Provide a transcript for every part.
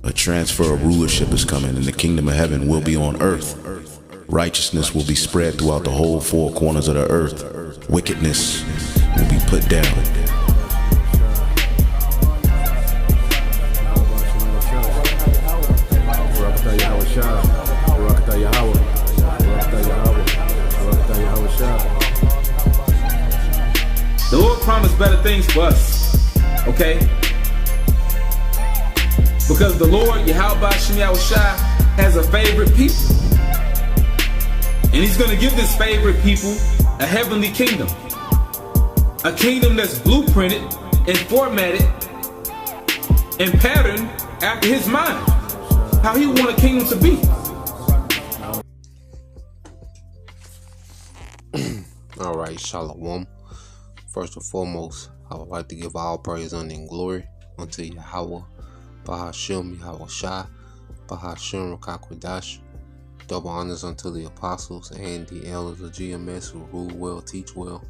A transfer of rulership is coming, and the kingdom of heaven will be on earth. Righteousness will be spread throughout the whole four corners of the earth. Wickedness will be put down. The Lord promised better things for us, okay? Because the Lord, Yahweh Bashem Yahushua, has a favorite people. And He's going to give this favorite people a heavenly kingdom. A kingdom that's blueprinted and formatted and patterned after His mind. How He want a kingdom to be. All right, Shalom. First and foremost, I would like to give all praise, honor, and glory unto Yahweh, Bahashem Yahushua, Bahashem Rakakwadash. Double honors unto the apostles and the elders of GMS who rule well, teach well,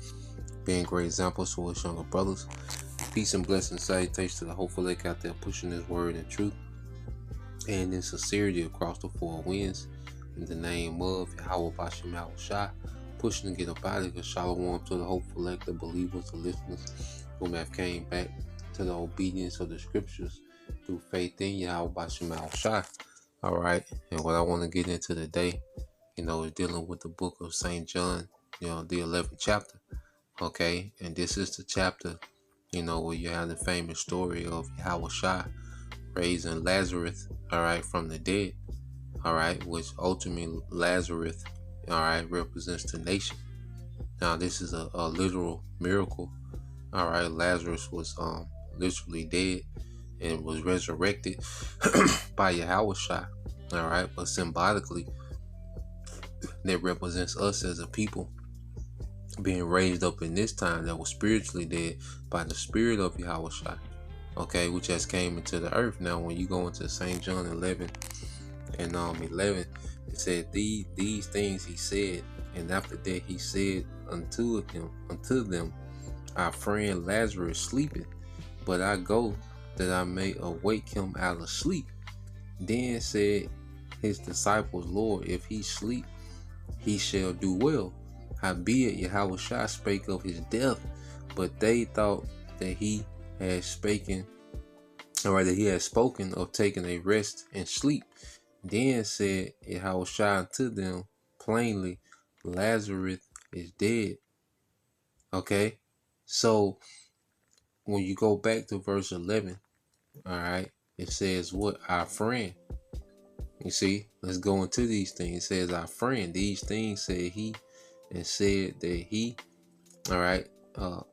being great examples to us younger brothers. Peace and blessings, salutations to the hopeful lake out there pushing His word and truth and in sincerity across the four winds. In the name of Yahweh Bashem Yahushua, pushing to get up out of here. Shalom to the hopeful elect, the believers, the listeners whom have came back to the obedience of the scriptures through faith in Yahweh Bashem Yahushua. All right, and what I want to get into today, is dealing with the book of St. John, the 11th chapter. Okay, and this is the chapter, where you have the famous story of Yahushua raising Lazarus, all right, from the dead. All right, which ultimately Lazarus, all right, represents the nation. Now, this is a literal miracle. All right, Lazarus was literally dead and was resurrected by Yahushua. All right, but symbolically, that represents us as a people being raised up in this time that was spiritually dead by the spirit of Yahushua. Okay, which has came into the earth. Now, when you go into St. John 11 and 11. It said, these things He said, and after that He said unto them, our friend Lazarus sleepeth, but I go that I may awake him out of sleep. Then said His disciples, Lord, if he sleep, he shall do well. Howbeit Yahushua spake of his death, but they thought that He had spoken of taking a rest and sleep. Then said Yahushua unto them plainly, Lazarus is dead. Okay, so when you go back to verse 11, all right, it says what? Our friend. You see, let's go into these things. It says our friend. These things said He, and said that He, all right,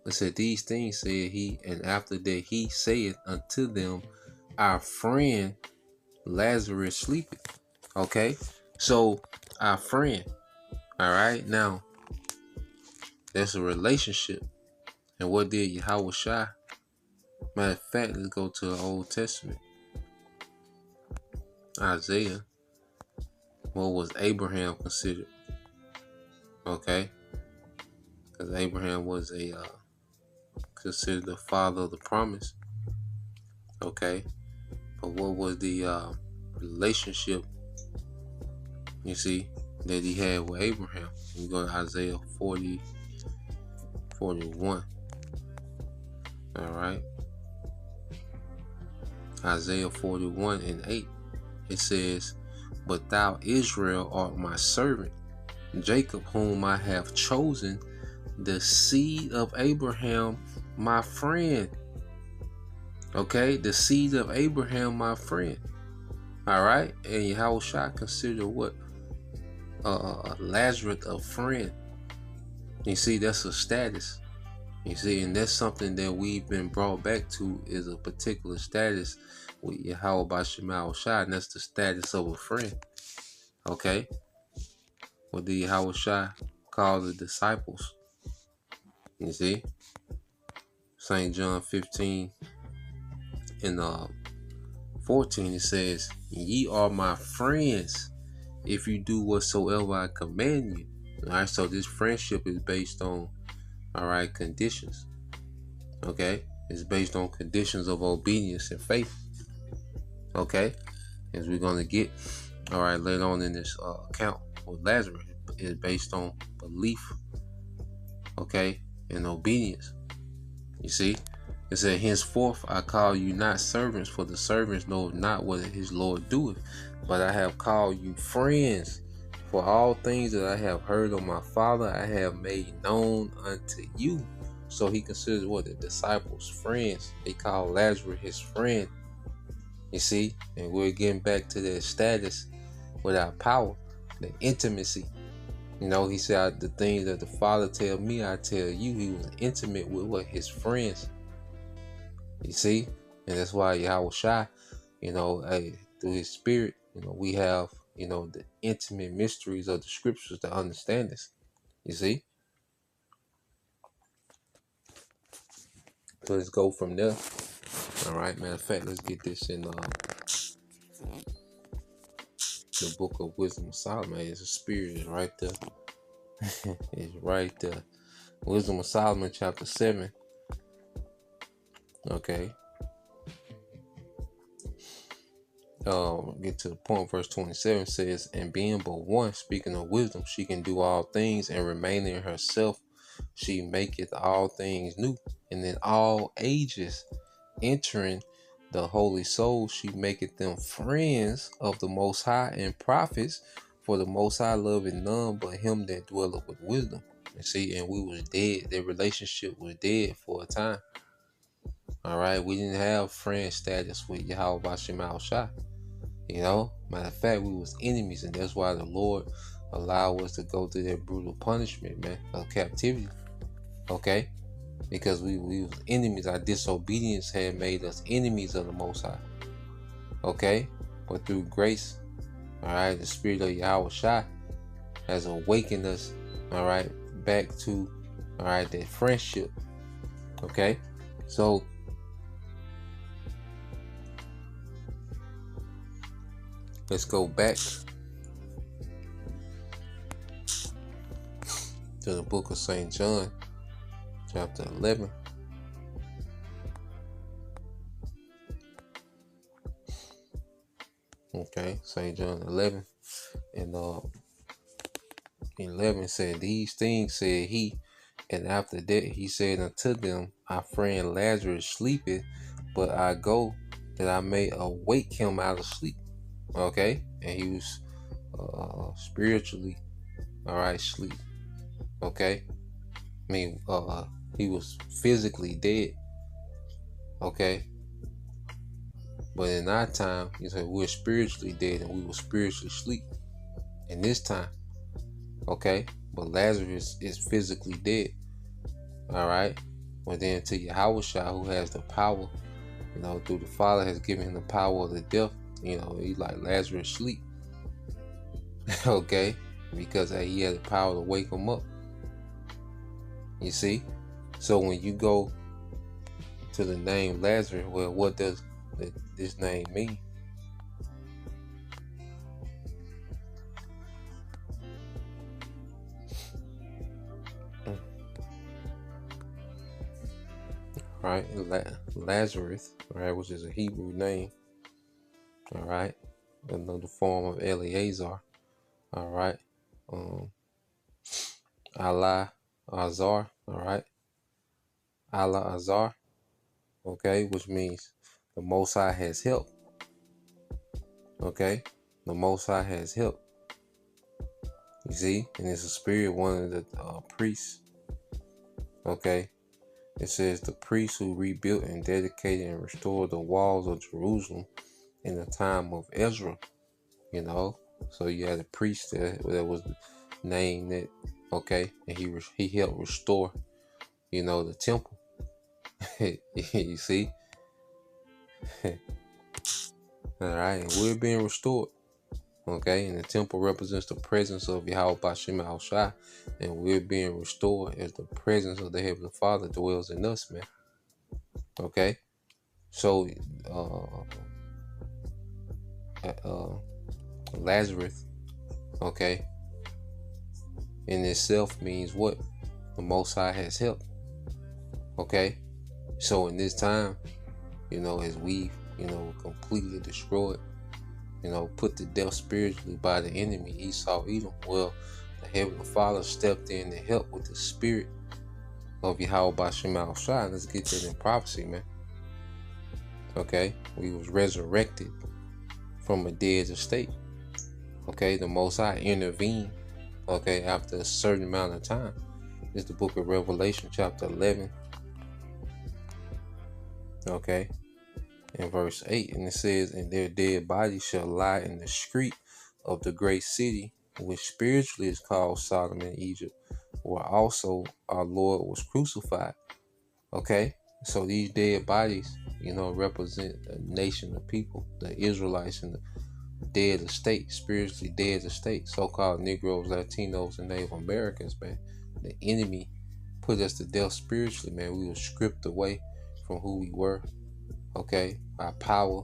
it said these things said He, and after that He said unto them, our friend Lazarus sleepeth. Okay, so our friend, all right, now that's a relationship. And what did Yahushua? Matter of fact, let's go to the Old Testament. Isaiah. What was Abraham considered? Okay, because Abraham was considered the father of the promise. Okay, but what was the relationship, you see, that he had with Abraham? You go to Isaiah 41. All right, Isaiah 41 and 8. It says, but thou Israel art my servant, Jacob whom I have chosen, the seed of Abraham my friend. Okay, the seed of Abraham my friend. All right, and Yahushua considered what? Lazarus a friend. You see, that's a status. You see, and that's something that we've been brought back to, is a particular status with Yahweh Bashem Yahushua, and that's the status of a friend. Okay, what did Yahushua call the disciples? You see, St. John 15 and 14, it says, ye are my friends if you do whatsoever I command you. All right, so this friendship is based on, all right, conditions. Okay, it's based on conditions of obedience and faith. Okay, as we're going to get, all right, later on in this account with Lazarus, is based on belief, okay, and obedience. You see, it said, henceforth I call you not servants, for the servants know not what his Lord doeth, but I have called you friends. For all things that I have heard of my Father, I have made known unto you. So he considers what? The disciples friends. They call Lazarus his friend. You see, and we're getting back to that status without power, the intimacy. You know, he said, the things that the Father tell me, I tell you. He was intimate with what? His friends. You see, and that's why Yahweh Shai, you know, through his spirit, you know, we have, you know, the intimate mysteries of the scriptures to understand this. You see? So let's go from there. All right, matter of fact, let's get this in the book of Wisdom of Solomon. It's a spirit, is right there. It's right there. Wisdom of Solomon, chapter 7. Okay. Get to the point. Verse 27 says, and being but one, speaking of wisdom, she can do all things, and remaining in herself, she maketh all things new. And in all ages, entering the holy souls, she maketh them friends of the Most High and prophets. For the Most High loveth none but him that dwelleth with wisdom. And see, and we was dead. Their relationship was dead for a time. All right, we didn't have friend status with Yahweh Bashim Al-Shai. You know, matter of fact, we was enemies, and that's why the Lord allowed us to go through that brutal punishment, man, of captivity. Okay, because we was enemies. Our disobedience had made us enemies of the Most High. Okay, but through grace, all right, the Spirit of Yahweh Shai has awakened us, all right, back to, all right, that friendship. Okay, so let's go back to the book of St. John, chapter 11. Okay, St. John 11. And 11 said, these things said he, and after that he said unto them, our friend Lazarus sleepeth, but I go that I may awake him out of sleep. Okay, and he was spiritually, all right, sleep. Okay, I mean, he was physically dead. Okay, but in our time, you say we're spiritually dead and we will spiritually sleep in this time. Okay, but Lazarus is physically dead. All right, but then to Yahweh Shai, who has the power, you know, through the Father, has given him the power of the death. You know, he like Lazarus sleep. Okay, because he had the power to wake him up. You see, so when you go to the name Lazarus, well, what does this name mean? Right, Lazarus, right, which is a Hebrew name. All right, another form of Eleazar. All right, Allah Azar. All right, Allah Azar. Okay, which means the Most High has help. Okay, the Most High has help. You see, and it's a spirit, one of the priests. Okay, it says the priests who rebuilt and dedicated and restored the walls of Jerusalem in the time of Ezra. You know, so you had a priest that was named that. Okay, and he helped restore, you know, the temple. You see. All right, and we're being restored. Okay, and the temple represents the presence of Yahweh Bashim Al-Shai, and we're being restored as the presence of the Heavenly Father dwells in us, man. Okay, so Lazarus, okay, in itself means what? The Most High has help. Okay, so in this time, you know, as we, you know, completely destroyed, put to death spiritually by the enemy, Esau, Edom. Well, the Heavenly Father stepped in to help with the spirit of Yahweh Ba'Shem Yahushua. Let's get that in prophecy, man. Okay, we was resurrected from a dead estate. Okay, the Most High intervened, okay, after a certain amount of time. It's the book of Revelation, chapter 11, okay, in verse 8. And it says, and their dead bodies shall lie in the street of the great city, which spiritually is called Sodom and Egypt, where also our Lord was crucified. Okay, so these dead bodies, represent a nation of people, the Israelites in the dead estate, spiritually dead estate, so-called Negroes, Latinos, and Native Americans, man. The enemy put us to death spiritually, man. We were stripped away from who we were, okay? Our power,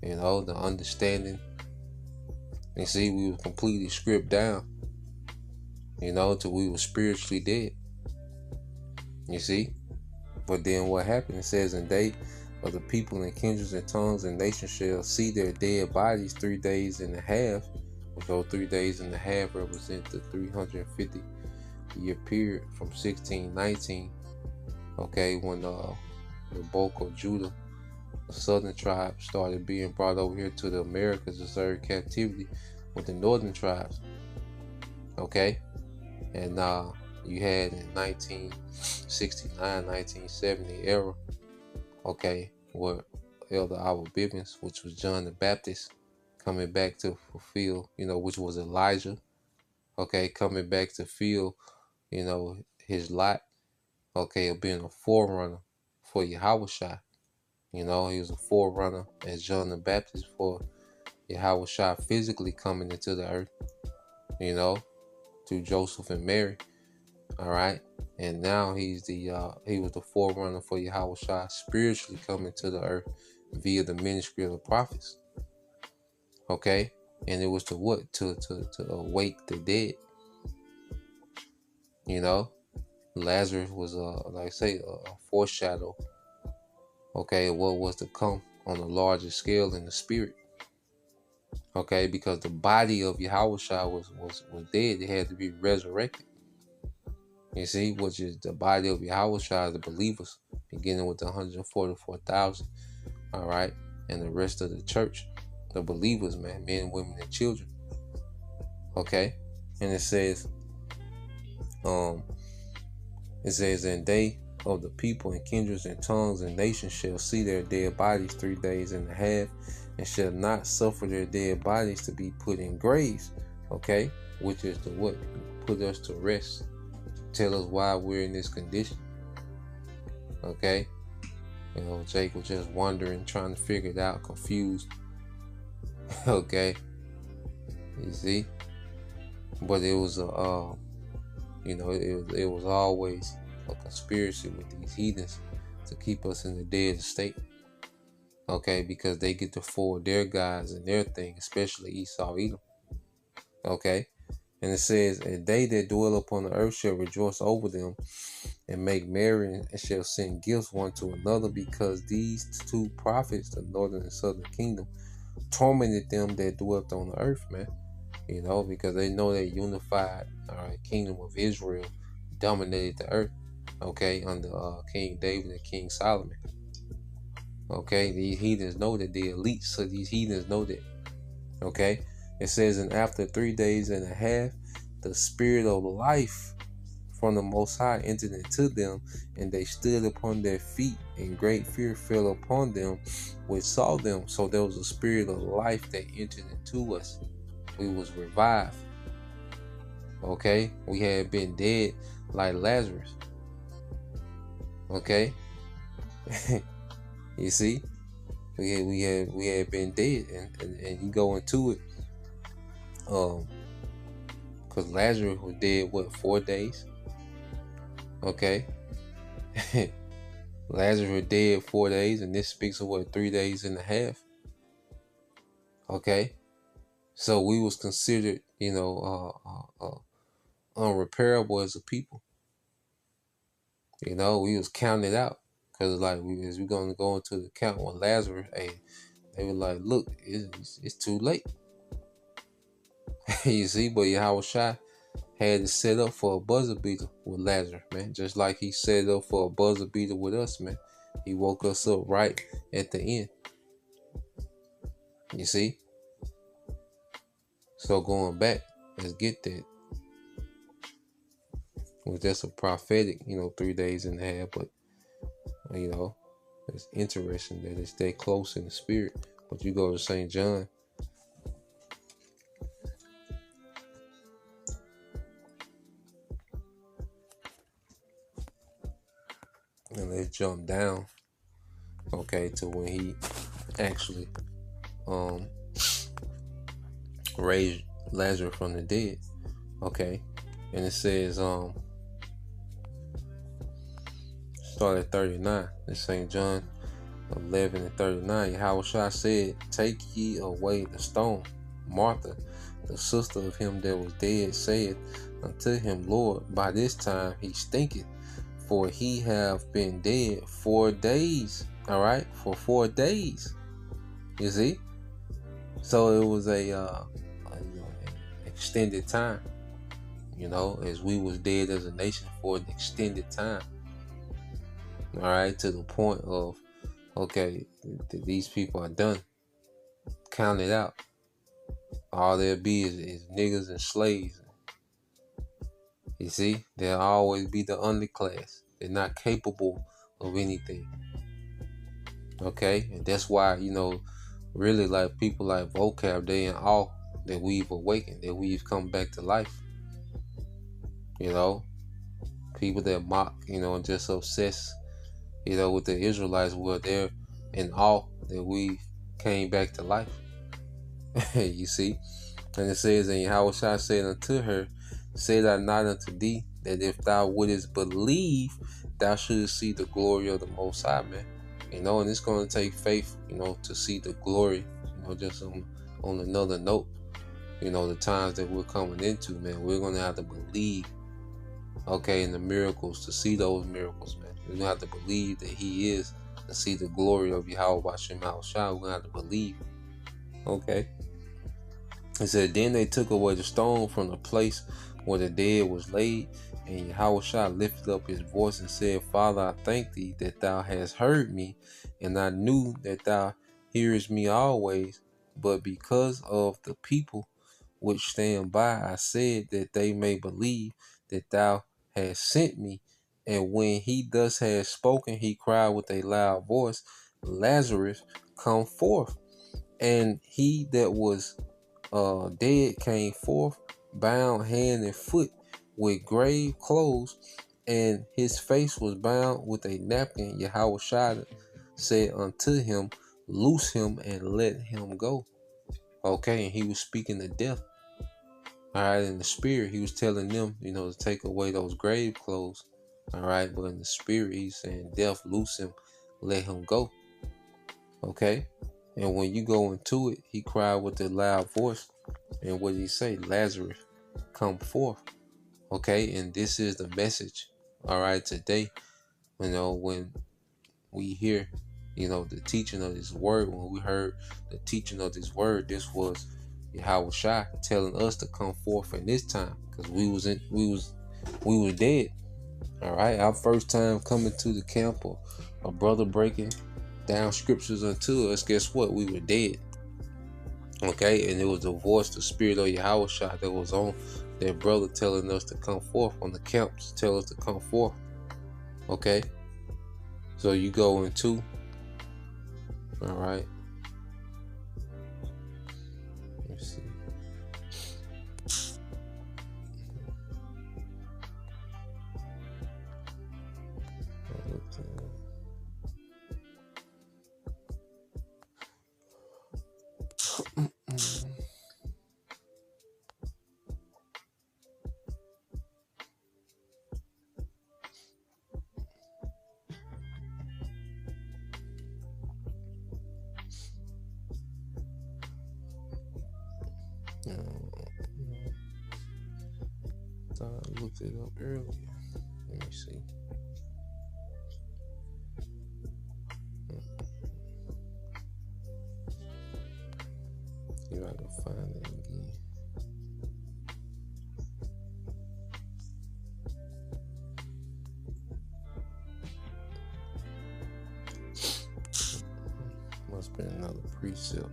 the understanding. And see, we were completely stripped down, till we were spiritually dead. You see? But then what happened? It says, and they of the people and kindreds and tongues and nations shall see their dead bodies 3 days and a half. So 3 days and a half represent the 350-year period from 1619. Okay, when the bulk of Judah, the southern tribe, started being brought over here to the Americas to serve captivity with the northern tribes. Okay, and you had in 1969, 1970 era, okay, where Elder Abba Bivens, which was John the Baptist, coming back to fulfill, which was Elijah, okay, coming back to fill, his lot, okay, of being a forerunner for Yahushua. He was a forerunner as John the Baptist for Yahushua physically coming into the earth, through Joseph and Mary. All right, and now he was the forerunner for Yahushua spiritually coming to the earth via the ministry of the prophets. Okay, and it was to what? To awake the dead. Lazarus was a foreshadow. Okay, what was to come on a larger scale in the spirit. Okay, because the body of Yahushua was dead, it had to be resurrected. You see, which is the body of Yahushua, the believers, beginning with the 144,000, all right, and the rest of the church, the believers, man, men, women, and children. Okay, and it says, and they of the people and kindreds and tongues and nations shall see their dead bodies 3 days and a half, and shall not suffer their dead bodies to be put in graves. Okay, which is to what? Put us to rest. Tell us why we're in this condition. Okay, Jake was just wondering, trying to figure it out, confused. Okay, you see, but it was it was always a conspiracy with these heathens to keep us in the dead state. Okay, because they get to forward their gods and their thing, especially Esau, Edom. Okay. And it says, and they that dwell upon the earth shall rejoice over them and make merry, and shall send gifts one to another, because these two prophets, the northern and southern kingdom, tormented them that dwelt on the earth, man. Because they know that unified kingdom of Israel dominated the earth, okay, under King David and King Solomon. Okay, these heathens know that they're elite, so these heathens know that. Okay. It says, and after 3 days and a half, the spirit of life from the Most High entered into them, and they stood upon their feet, and great fear fell upon them which saw them. So there was a spirit of life that entered into us. We was revived. Okay, we had been dead like Lazarus. Okay, you see, we had been dead, and you go into it. Because Lazarus was dead, 4 days? Okay. Lazarus was dead 4 days, and this speaks of 3 days and a half? Okay. So we was considered, unrepairable as a people. We was counted out. Because as we're going to go into the count with Lazarus, They were like, look, it's too late. You see, but Yahushua had to set up for a buzzer beater with Lazarus, man. Just like he set up for a buzzer beater with us, man. He woke us up right at the end. You see? So going back, let's get that. Well, that's a prophetic, 3 days and a half, but it's interesting that it's that close in the spirit. But you go to St. John. And let's jump down, to when he actually raised Lazarus from the dead. And it says start at 39. It's St. John 11 and 39. Yahushua said, take ye away the stone. Martha, the sister of him that was dead, said unto him, Lord, by this time he stinketh, for he have been dead 4 days. All right, for 4 days. You see, so it was a extended time. As we was dead as a nation for an extended time. All right, to the point of these people are done. Count it out. All there be is niggas and slaves. You see, there'll always be the underclass. They're not capable of anything. And that's why, really like people like Vocab, they in awe that we've awakened, that we've come back to life. People that mock, and just obsessed, with the Israelites, well, they're in awe that we came back to life. You see? And it says, and Yahushua said unto her, said I not unto thee, that if thou wouldest believe, thou shouldst see the glory of the Most High, man. And it's going to take faith, to see the glory, just on another note, the times that we're coming into, man, we're going to have to believe, in the miracles, to see those miracles, man. We're going to have to believe that he is, to see the glory of Yahweh Bashem Yahushua. We're going to have to believe. It said, then they took away the stone from the place where the dead was laid, and Yahushua lifted up his voice and said, Father, I thank thee that thou hast heard me, and I knew that thou hearest me always, but because of the people which stand by, I said that they may believe that thou hast sent me. And when he thus had spoken, he cried with a loud voice, Lazarus, come forth. And he that was dead came forth, bound hand and foot with grave clothes, and his face was bound with a napkin. Yahushua said unto him, loose him and let him go. And he was speaking to death. All right, in the spirit, he was telling them, to take away those grave clothes. All right, but in the spirit, he's saying, death, loose him, let him go. And when you go into it, he cried with a loud voice. And what did he say? Lazarus, come forth. And this is the message. All right, today, when we hear, the teaching of this word, when we heard the teaching of this word, this was Yahushua telling us to come forth in this time, because we was dead. All right, our first time coming to the camp, or a brother breaking down scriptures unto us, guess what? We were dead. And it was the voice, the spirit of Yahushua that was on that brother telling us to come forth, on the camps, tell us to come forth. So you go into, all right. Let's see. I looked it up earlier. Let me see. find it again. Must be another precept.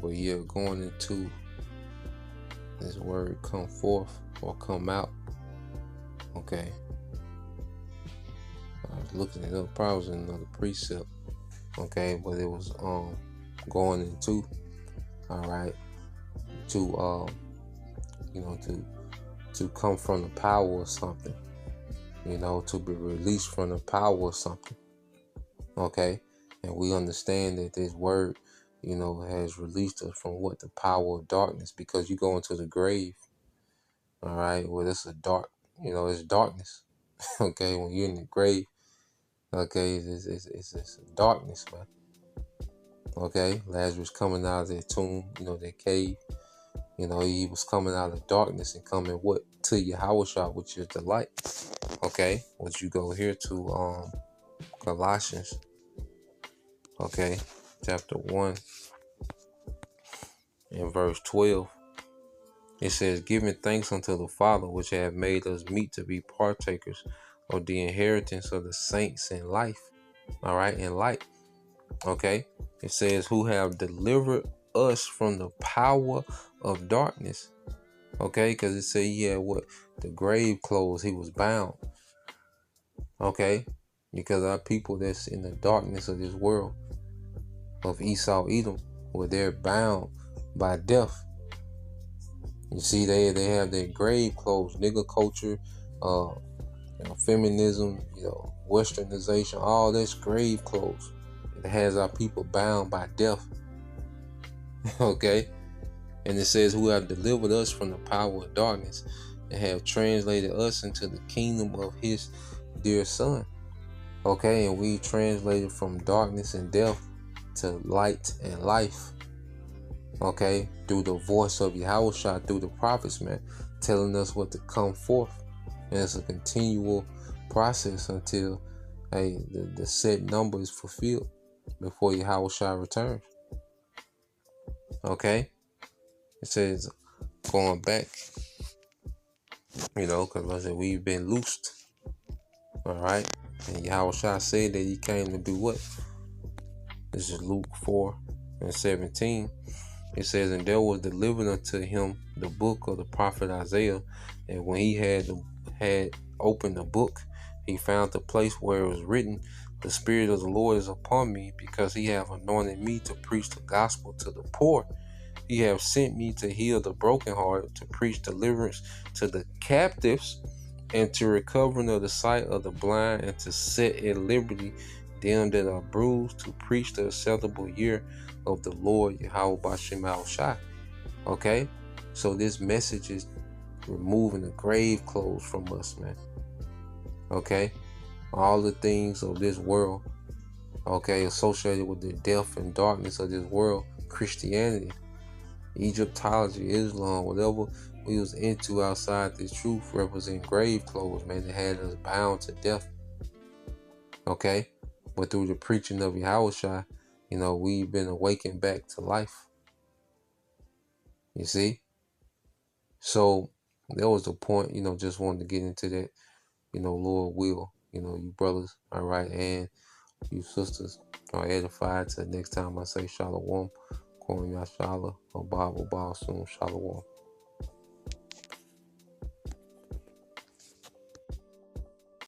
But yeah, going into this word come forth or come out. Okay. I was looking it up, probably was another precept. Okay, but it was going into, all right, to to come from the power of something, to be released from the power of something. Okay, and we understand that this word, has released us from what? The power of darkness, because you go into the grave, all right, well, it's a dark, it's darkness. Okay, when you're in the grave, okay, it's darkness, man. Okay, Lazarus coming out of that tomb, that cave, he was coming out of darkness and coming what? To Yahushua, which is the light. Okay, once you go here to Colossians, okay, chapter 1 and verse 12, it says, giving thanks unto the Father, which hath made us meet to be partakers of the inheritance of the saints in life. All right, in light. Okay, it says, who have delivered us from the power of darkness. Okay, because it said he had what? The grave clothes, he was bound. Okay, because our people that's in the darkness of this world, of Esau, Edom, where they're bound by death. You see, they have their grave clothes, nigger culture, feminism, westernization, all this grave clothes. It has our people bound by death. Okay, and it says, who have delivered us from the power of darkness and have translated us into the kingdom of his dear son. Okay, and we translated from darkness and death to light and life. Okay, through the voice of Yahushua, through the prophets, man, telling us what to come forth. And it's a continual process until the set number is fulfilled before Yahushua returns. Okay, it says, going back, because I said we've been loosed. All right, and Yahushua said that he came to do what? This is Luke 4:17. It says, and there was delivered unto him the book of the prophet Isaiah. And when he had opened the book, he found the place where it was written, the Spirit of the Lord is upon me, because he hath anointed me to preach the gospel to the poor. He hath sent me to heal the brokenhearted, to preach deliverance to the captives, and to recovering of the sight of the blind, and to set at liberty them that are bruised, to preach the acceptable year of the Lord Yahweh Bashem Al-Shai. Okay, so this message is removing the grave clothes from us, man. Okay, all the things of this world, okay, associated with the death and darkness of this world, Christianity, Egyptology, Islam, whatever we was into outside this truth, represent grave clothes, man. They had us bound to death. Okay, but through the preaching of Yahushua, we've been awakened back to life. You see? So that was the point, just wanted to get into that, Lord will, you brothers, all right, and you sisters are edified. Till next time I say Shalom, Kwam Yashala, Abba, soon, Shalom.